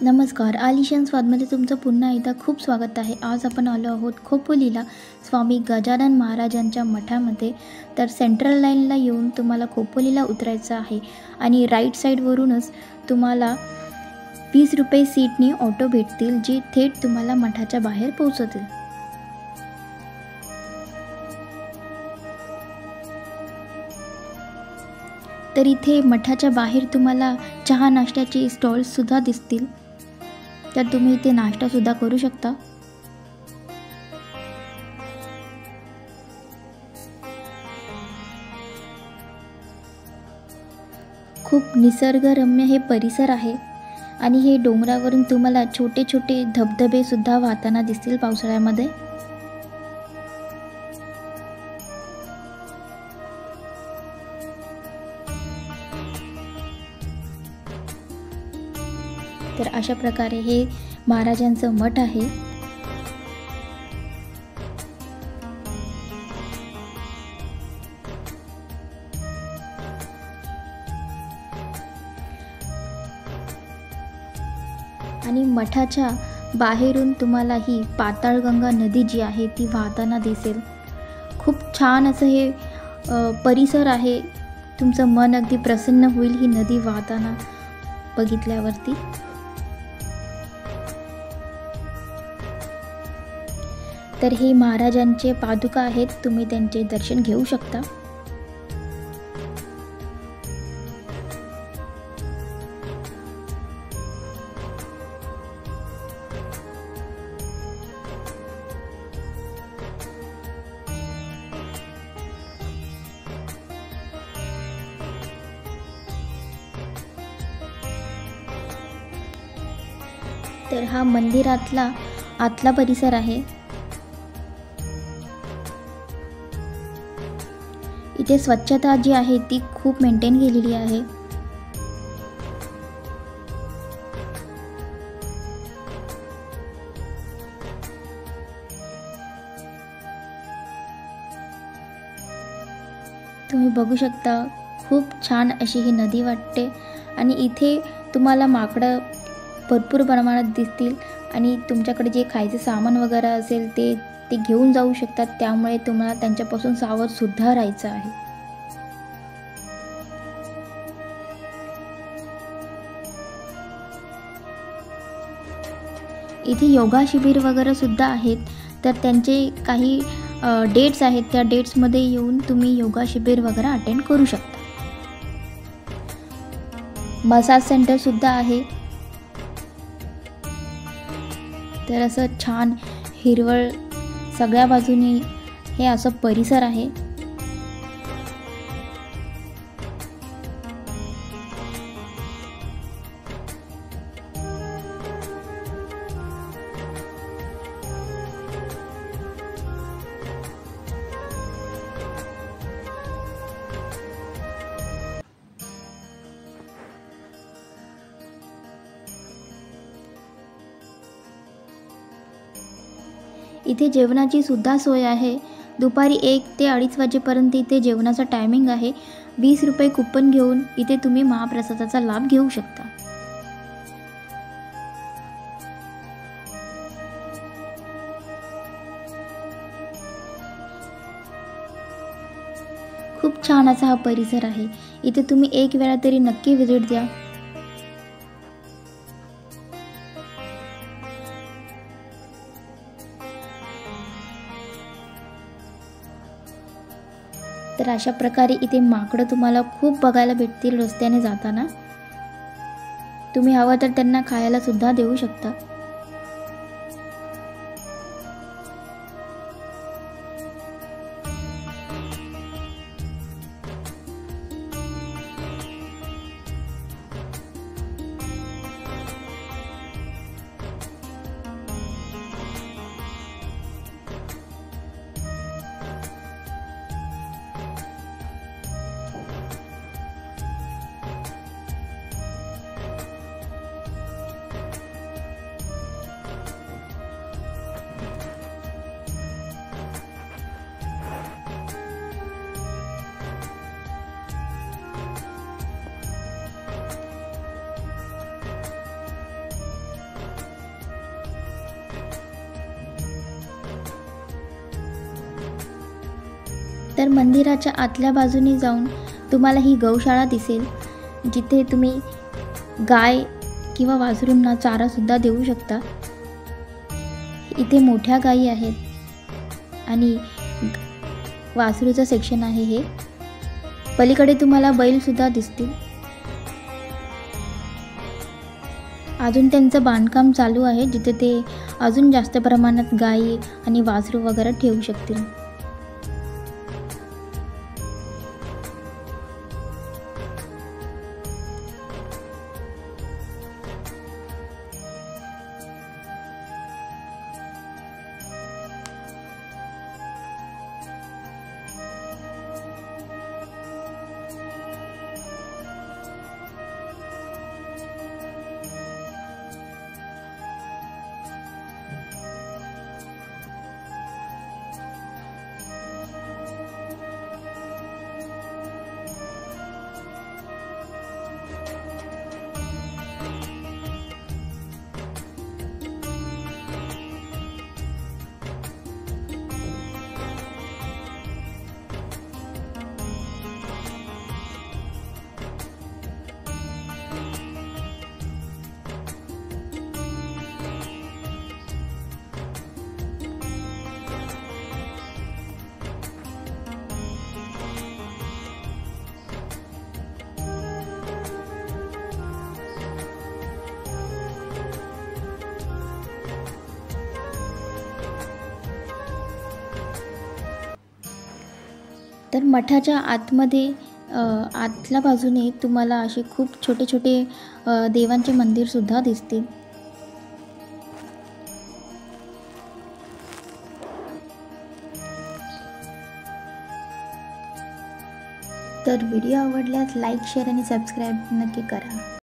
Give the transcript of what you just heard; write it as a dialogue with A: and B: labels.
A: नमस्कार, आलिशान स्वादमध्ये तुमचं पुन्हा एकदा खूप स्वागत आहे। आज आपण आलो आहोत खोपोलीला स्वामी गजानन महाराजांच्या मठामध्ये। तर सेंट्रल लाईनला येऊन तुम्हाला खोपोलीला उतरायचं आहे आणि राईट साईडवरूनच तुम्हाला 20 रुपये सीटनी ऑटो भेटतील, जे थेट तुम्हाला मठाच्या बाहेर पोहोचवतील। तर इथे मठाच्या बाहेर तुम्हाला चहा नाश्त्याचे स्टॉल्स सुद्धा दिसतील, तर तुम्ही इथे नाश्ता सुद्धा करू शकता। खूप निसर्गरम्य हे परिसर आहे आणि हे डोंगरावरून तुम्हाला छोटे छोटे धबधबे सुद्धा वाहताना दिसतील पावसाळ्यामध्ये। तर अशा प्रकारे हे महाराजांचं मठ आहे। आणि मठाच्या बाहेरून तुम्हाला ही पाताळगंगा नदी जी आहे ती वाहताना दिसेल। खूप छान असं हे परिसर आहे, तुमचं मन अगदी प्रसन्न होईल ही नदी वाहताना बघितल्यावरती। तर हे महाराजांचे पादुका आहेत, तुम्ही त्यांचे दर्शन घेऊ शकता। तर हा मंदिरातला आतला परिसर आहे। इथे स्वच्छता जी आहे ती खूप मेंटेन केलेली आहे। तुम्ही बघू शकता, खूप छान अशी ही नदी वाटते आणि इथे तुम्हाला माकडं भरपूर प्रमाणात दिसतील आणि तुमच्याकडे जे खायचे सामान वगैरे असेल ते घेऊन जाऊ शकतात, त्यामुळे तुम्हाला त्यांच्यापासून सावध सुद्धा राहायचं आहे। इथे योगा शिबिर वगैरे सुद्धा आहेत, तर त्यांचे काही डेट्स आहेत, त्या डेट्समध्ये येऊन तुम्ही योगा शिबिर वगैरे अटेंड करू शकता। मसाज सेंटर सुद्धा आहे। तर असं छान हिरवळ सगळ्या बाजूनी हे असं परिसर आहे। इथे जेवणाची सुद्धा सोय आहे। दुपारी 1 ते 2:30 वाजेपर्यंत इथे जेवणाचा टायमिंग आहे। 20 रुपये कुपन घेऊन इथे तुम्ही महाप्रसादाचा लाभ घेऊ शकता। खूप छान असा हा परिसर आहे, इथे तुम्ही एक वेळा तरी नक्की व्हिजिट द्या। तर अशा प्रकारे इथे माकडं तुम्हाला खूप बघायला भेटतील रस्त्याने जाताना. तुम्ही हवं तर त्यांना खायला सुद्धा देऊ शकता. तर मंदिराच्या आतल्या बाजूने जाऊन तुम्हाला ही गौशाळा दिसेल, जिथे तुम्ही गाय किंवा वासरूंना चारासुद्धा देऊ शकता. इथे मोठ्या गायी आहेत आणि वासरूचं सेक्शन आहे हे. पलीकडे तुम्हाला बैलसुद्धा दिसतील. अजून त्यांचं बांधकाम चालू आहे, जिथे ते अजून जास्त प्रमाणात गायी आणि वासरू वगैरे ठेवू शकतील. तर मठाच्या आतमध्ये आतल्या बाजूने तुम्हाला असे खूप छोटे छोटे देवांचे मंदिरसुद्धा दिसतील. तर व्हिडिओ आवडल्यास लाईक, शेअर आणि सबस्क्राईब नक्की करा.